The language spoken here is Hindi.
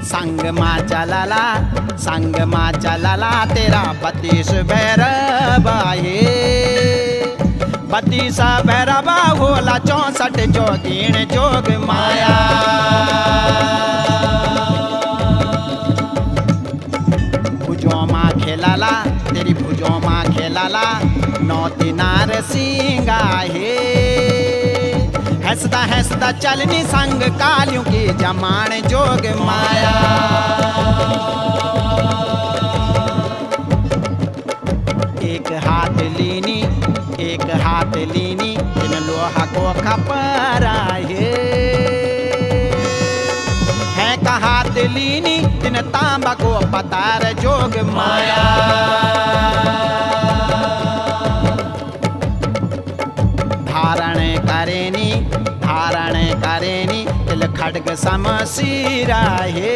संग माँ चलाला तेरा 32 भैरवा हे 32 भैरवा होला 64 जोगीण जोग माया। भुजों माँ खेलाला तेरी भुजों माँ खेलाला 9 दिनार सिंगा हे हंसदा हंसदा चलनी संग कालियों की जमान जोग माया। एक हाथ लीनी इन लोहा को खपरा है का हाथ लीनी इन तांबा को पतार जोग माया। धारण करेनी तिल खड्ग समसीरा हे